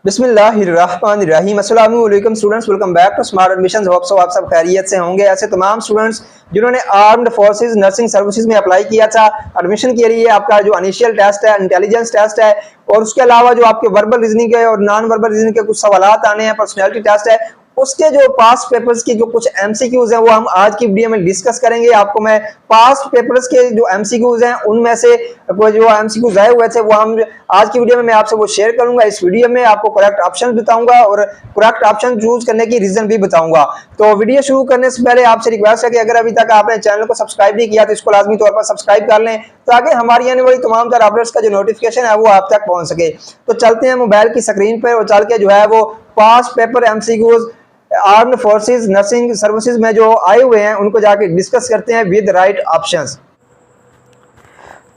बिस्मिल्लाहिर्रहमानिर्रहीम अस्सलाम वालेकुम students, welcome back to smart admissions. Hope so आप सब खैरियत से होंगे। ऐसे तमाम स्टूडेंट्स जिन्होंने आर्म्ड फोर्सेस नर्सिंग सर्विसेज में अप्लाई किया था, एडमिशन के लिए आपका जो इनिशियल टेस्ट है, इंटेलिजेंस टेस्ट है, और उसके अलावा जो आपके वर्बल रीजनिंग के और नॉन वर्बल रीजनिंग के कुछ सवालात आने हैं, पर्सनैलिटी टेस्ट है, उसके जो पास्ट पेपर्स की जो कुछ एमसीक्यूज हैं वो हम आज की वीडियो में डिस्कस करेंगे। आपको मैं पास्ट पेपर्स के जो एमसीक्यूज हैं उनमें से जो एमसीक्यूज आए हुए थे वो हम आज की वीडियो में मैं आपसे वो शेयर करूंगा। इस वीडियो में आपको करेक्ट ऑप्शन बताऊंगा और करेक्ट ऑप्शन चूज करने की रीजन भी बताऊंगा। तो वीडियो शुरू करने से पहले आपसे रिक्वेस्ट है कि अगर अभी तक आपने चैनल को सब्सक्राइब नहीं किया तो इसको लाजमी तौर पर सब्सक्राइब कर लें ताकि हमारी आने वाली तमाम तरह अपडेट्स का जो नोटिफिकेशन है वो आप तक पहुंच सके। तो चलते हैं मोबाइल की स्क्रीन पर और चल के जो है वो past paper MCQs armed forces nursing services में जो आए हुए हैं उनको जाके डिस्कस करते हैं विद राइट ऑप्शंस।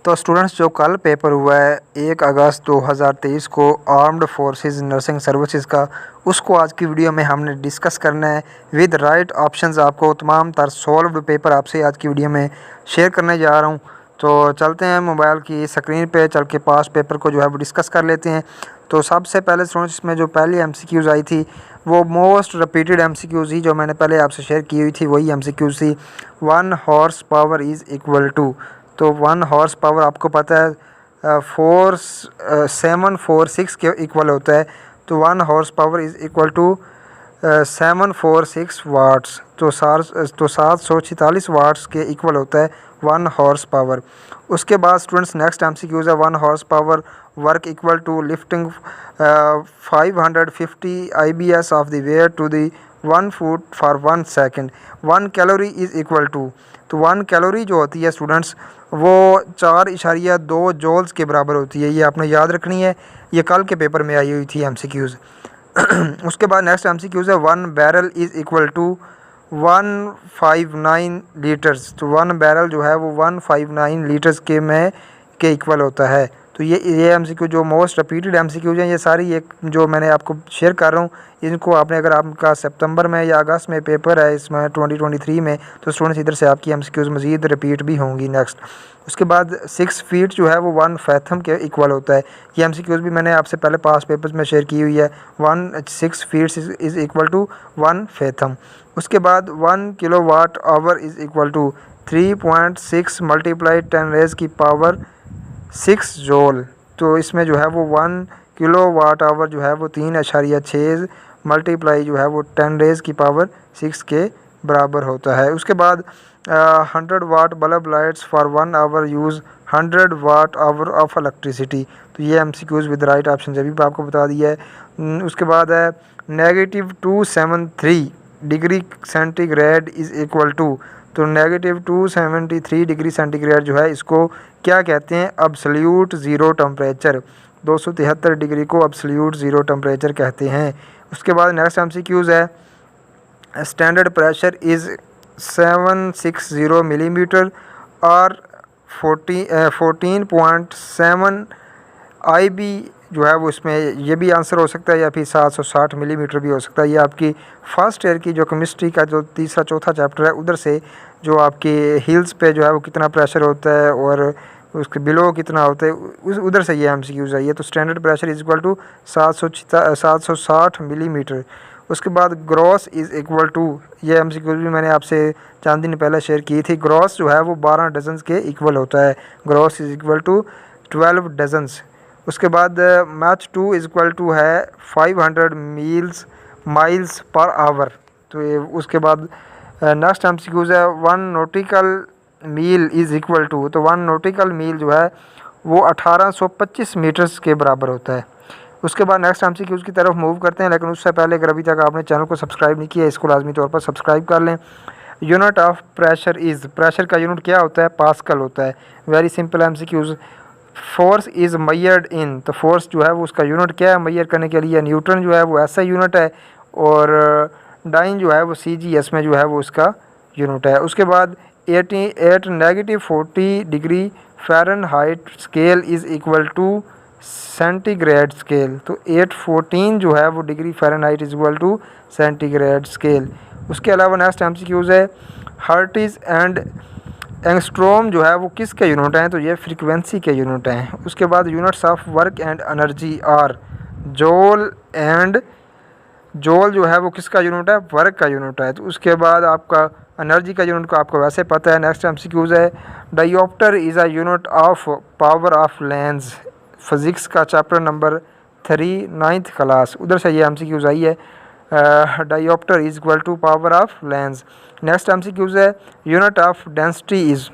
तो स्टूडेंट्स, जो कल पेपर हुआ है 1 अगस्त 2023 को आर्म्ड फोर्सेस नर्सिंग सर्विसेज का, उसको आज की वीडियो में हमने डिस्कस करना है विद राइट ऑप्शंस। आपको तमाम तर सॉल्व्ड पेपर आपसे आज की वीडियो में शेयर करने जा रहा हूं। तो चलते हैं मोबाइल की स्क्रीन पे चल के पास्ट पेपर को जो है वो डिस्कस कर लेते हैं। तो सबसे पहले स्टूडेंट्स, इसमें जो पहली एमसीक्यूज़ आई थी वो मोस्ट रिपीटेड एमसीक्यूज़ ही जो मैंने पहले आपसे शेयर की हुई थी वही एमसीक्यूज़ थी। 1 horse power is equal to, तो 1 हॉर्स पावर आपको पता है 746 के इक्वल होता है। तो 1 horse power is equal to 746 watts, तो 746 वाट्स के इक्वल होता है 1 हॉर्स पावर। उसके बाद स्टूडेंट्स नेक्स्ट एमसीक्यूज़ है 1 horse power work equal to lifting 550 IBS of the weight to the 1 foot for 1 second. 1 calorie is equal to, तो 1 calorie जो होती है स्टूडेंट्स वो 4.2 जूल्स के बराबर होती है। ये आपने याद रखनी है, ये कल के पेपर में आई हुई थी एमसीक्यूज़। उसके बाद नेक्स्ट एमसीक्यूज़ है 1 barrel is equal to 159 litres, तो 1 बैरल जो है वो 159 लीटर्स के इक्वल होता है। तो ये एमसीक्यू जो मोस्ट रिपीटेड एमसीक्यूज हैं, ये सारी एक जो मैंने आपको शेयर कर रहा हूँ, इनको आपने अगर आपका सितंबर में या अगस्त में पेपर है इसमें 2023 में, तो स्टूडेंट्स इधर से आपकी एमसीक्यूज मज़ीद रिपीट भी होंगी नेक्स्ट। उसके बाद 6 फीट जो है वो 1 फैथम के इक्वल होता है। ये एमसीक्यूज भी मैंने आपसे पहले पास पेपर्स में शेयर की हुई है। 6 feet is equal to 1 fathom. उसके बाद 1 kilowatt hour is equal to 3.6 multiply 10 raise की पावर 6 जूल। तो इसमें जो है वो 1 किलोवाट आवर जो है वो 3.6 मल्टीप्लाई जो है वो 10 रेज़ की पावर 6 के बराबर होता है। उसके बाद 100 watt bulb lights for 1 hour use 100 watt hour of electricity. तो ये एमसीक्यूज़ विद राइट ऑप्शन अभी भी आपको बता दिया है। उसके बाद है -273 degree centigrade is equal to, तो -273 डिग्री सेंटीग्रेड जो है इसको क्या कहते हैं, अब्सोल्यूट ज़ीरो टेम्परेचर। 273 डिग्री को अब्सोल्यूट ज़ीरो टेम्परेचर कहते हैं। उसके बाद नेक्स्ट एमसीक्यूज़ है स्टैंडर्ड प्रेशर इज़ 760 मिलीमीटर और 14.7 IB जो है वो इसमें ये भी आंसर हो सकता है या फिर 760 मिलीमीटर भी हो सकता है। ये आपकी फर्स्ट ईयर की जो केमिस्ट्री का जो तीसरा चौथा चैप्टर है उधर से जो आपके हिल्स पे जो है वो कितना प्रेशर होता है और उसके बिलो कितना होता है उधर से ये एमसीक्यूज़ है। ये तो standard pressure is equal to 760 millimetre. उसके बाद ग्रॉस इज़ इक्वल टू, ये एमसीक्यूज़ भी मैंने आपसे चंद दिन पहले शेयर की थी। ग्रॉस जो है वो 12 डजन्स के इक्वल होता है। Gross is equal to 12 dozens. उसके बाद मैच 2 इज़ इक्वल टू है 500 माइल्स पर आवर। तो ये उसके बाद नेक्स्ट एमसीक्यूज़ है 1 nautical mile is equal to, तो 1 नॉटिकल मील जो है वो 1825 मीटर्स के बराबर होता है। उसके बाद नेक्स्ट एमसीक्यूज़ की तरफ मूव करते हैं, लेकिन उससे पहले अगर अभी तक आपने चैनल को सब्सक्राइब नहीं किया इसको लाजमी तौर पर सब्सक्राइब कर लें। Unit of pressure is, pressure का यूनिट क्या होता है, पास्कल होता है। Very simple MCQs. Force is measured in, तो फोर्स जो है वो उसका यूनिट क्या है मैयर करने के लिए, न्यूटन जो है वो ऐसा यूनिट है और डाइन जो है वो CGS में जो है वो उसका यूनिट है। उसके बाद 88 -40 degree Fahrenheit scale is equal to centigrade scale, तो 814 जो है वो degree Fahrenheit is equal to centigrade scale. उसके अलावा नेक्स्ट एमसीक्यूज़ है हर्ट्ज़ एंड एंगस्ट्रॉम जो है वो किसके यूनिट हैं, तो ये फ्रीक्वेंसी के यूनिट हैं। उसके बाद units of work and energy are, joule and joule जो है वो किसका यूनिट है, वर्क का यूनिट है। तो उसके बाद आपका एनर्जी का यूनिट को आपको वैसे पता है। नेक्स्ट एमसीक्यूज है dioptre is a unit of power of lens, physics का चैप्टर नंबर 3 9th क्लास, उधर से ये एमसीक्यूज आई है। Dioptre is equal to power of lens. Next MCQs है unit of density is,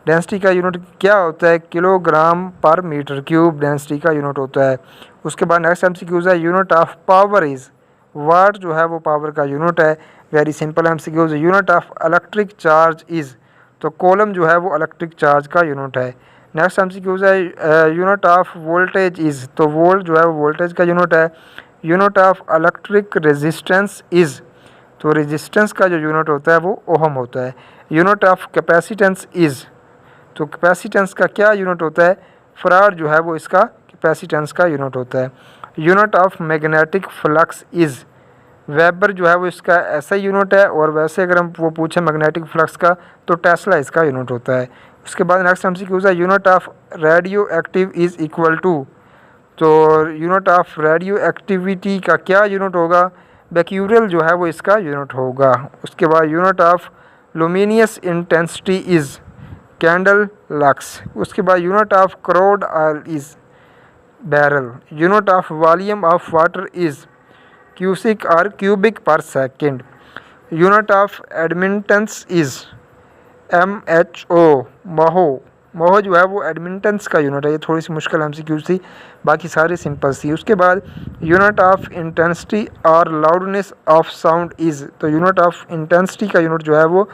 density का यूनिट क्या होता है, kilogram per metre cube density का यूनिट होता है। उसके बाद नेक्स्ट एमसीक्यूज है unit of power is, watt जो है वो पावर का यूनिट है। Very simple MCQs. Unit of electric charge is, तो कॉलम जो है वो इलेक्ट्रिक चार्ज का यूनिट है। नेक्स्ट एमसीक्यूज है यूनिट ऑफ वोल्टेज इज़, तो वोल्ट जो है वो वोल्टेज का यूनिट है। Unit of electric resistance is, तो रेजिस्टेंस का जो यूनिट होता है वो ओहम होता है। यूनिट ऑफ कैपेसिटेंस इज़, तो कैपेसिटेंस का क्या यूनिट होता है, फराड जो है वो इसका कैपेसिटेंस का यूनिट होता है। Unit of magnetic flux is, weber जो है वो इसका ऐसा यूनिट है, और वैसे अगर हम वो पूछें मैग्नेटिक फ्लक्स का तो टेस्ला इसका यूनिट होता है। उसके बाद नेक्स्ट एमसीक्यू है unit of radio active is equal to, तो यूनिट ऑफ रेडियो एक्टिविटी का क्या यूनिट होगा, बैक्यूरियल जो है वो इसका यूनिट होगा। उसके बाद unit of luminous intensity is candle lux. उसके बाद unit of crude oil is barrel. Unit of volume of water is cusec और cubic per second. Unit of admittance is MHO, mho. Mho जो है वो admittance का unit है। ये थोड़ी सी मुश्किल MCQ थी, बाकी सारी सिंपल थी। उसके बाद यूनिट ऑफ इंटेंसिटी और लाउडनेस ऑफ साउंड इज़, तो यूनिट ऑफ इंटेंसिटी का यूनिट जो है वो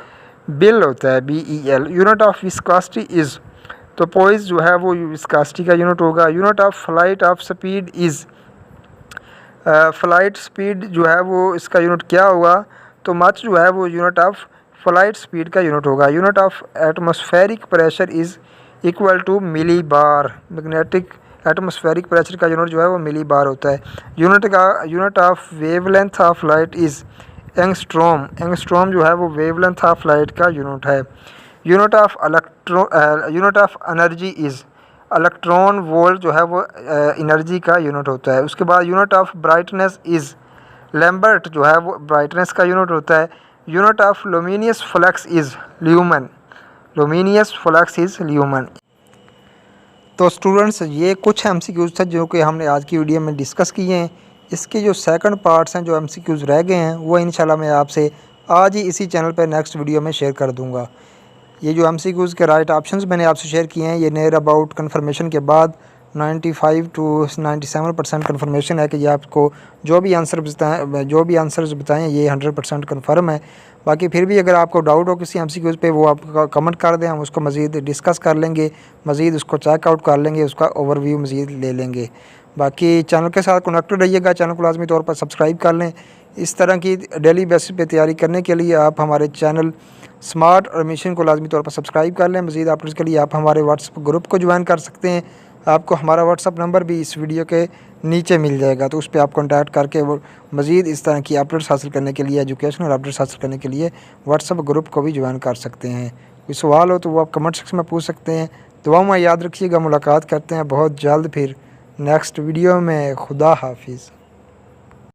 बिल होता है, BEL। Unit of viscosity is, तो पोइस जो है वो विस्कोसिटी का यूनिट होगा। Unit of flight of speed is, flight speed जो है वो इसका यूनिट क्या होगा, तो मच जो है वो यूनिट ऑफ फ्लाइट स्पीड का यूनिट होगा। Unit of atmospheric pressure is equal to millibar, magnetic atmospheric pressure का यूनिट जो है वो मिली बार होता है। Unit of wavelength of light is angstrom, angstrom जो है वो वेवलेंथ ऑफ लाइट का यूनिट है। Unit of energy is, electron volt जो है वो एनर्जी का यूनिट होता है। उसके बाद unit of brightness is Lambert जो है वो ब्राइटनेस का यूनिट होता है। Unit of luminous flux is lumen, luminous flux is lumen. तो स्टूडेंट्स ये कुछ MCQs थे जो कि हमने आज की वीडियो में डिस्कस किए हैं। इसके जो सेकंड पार्ट्स हैं, जो MCQs रह गए हैं, वो इंशाल्लाह मैं आपसे आज ही इसी चैनल पर नेक्स्ट वीडियो में शेयर कर दूंगा। ये जो MCQs के राइट ऑप्शंस मैंने आपसे शेयर किए हैं, ये नियर अबाउट कन्फर्मेशन के बाद 95 to 97% कन्फर्मेशन है कि ये आपको जो भी आंसर्स बताएं ये 100% कन्फर्म है। बाकी फिर भी अगर आपको डाउट हो किसी MCQs पे, वो आप कमेंट कर दें, हम उसको मज़ीद डिस्कस कर लेंगे, मज़ीद उसको चेकआउट कर लेंगे, उसका ओवरव्यू मज़ीद ले लेंगे। बाकी चैनल के साथ कनेक्टेड रहिएगा, चैनल को लाजमी तौर पर सब्सक्राइब कर लें। इस तरह की डेली बेसिस पे तैयारी करने के लिए आप हमारे चैनल स्मार्ट और मिशन को लाजमी तौर पर सब्सक्राइब कर लें। मज़ीद अपडेट्स के लिए आप हमारे व्हाट्सएप ग्रुप को ज्वाइन कर सकते हैं। आपको हमारा व्हाट्सएप नंबर भी इस वीडियो के नीचे मिल जाएगा, तो उस पर आप कॉन्टैक्ट करके वो मज़ीद इस तरह की अपडेट्स हासिल करने के लिए, एजुकेशनल अपडेट्स हासिल करने के लिए व्हाट्सएप ग्रुप को भी ज्वाइन कर सकते हैं। कोई सवाल हो तो वो आप कमेंट सेक्शन में पूछ सकते हैं। दुआ में याद रखिएगा, मुलाकात करते हैं बहुत जल्द फिर नेक्स्ट वीडियो में। खुदा हाफिज़।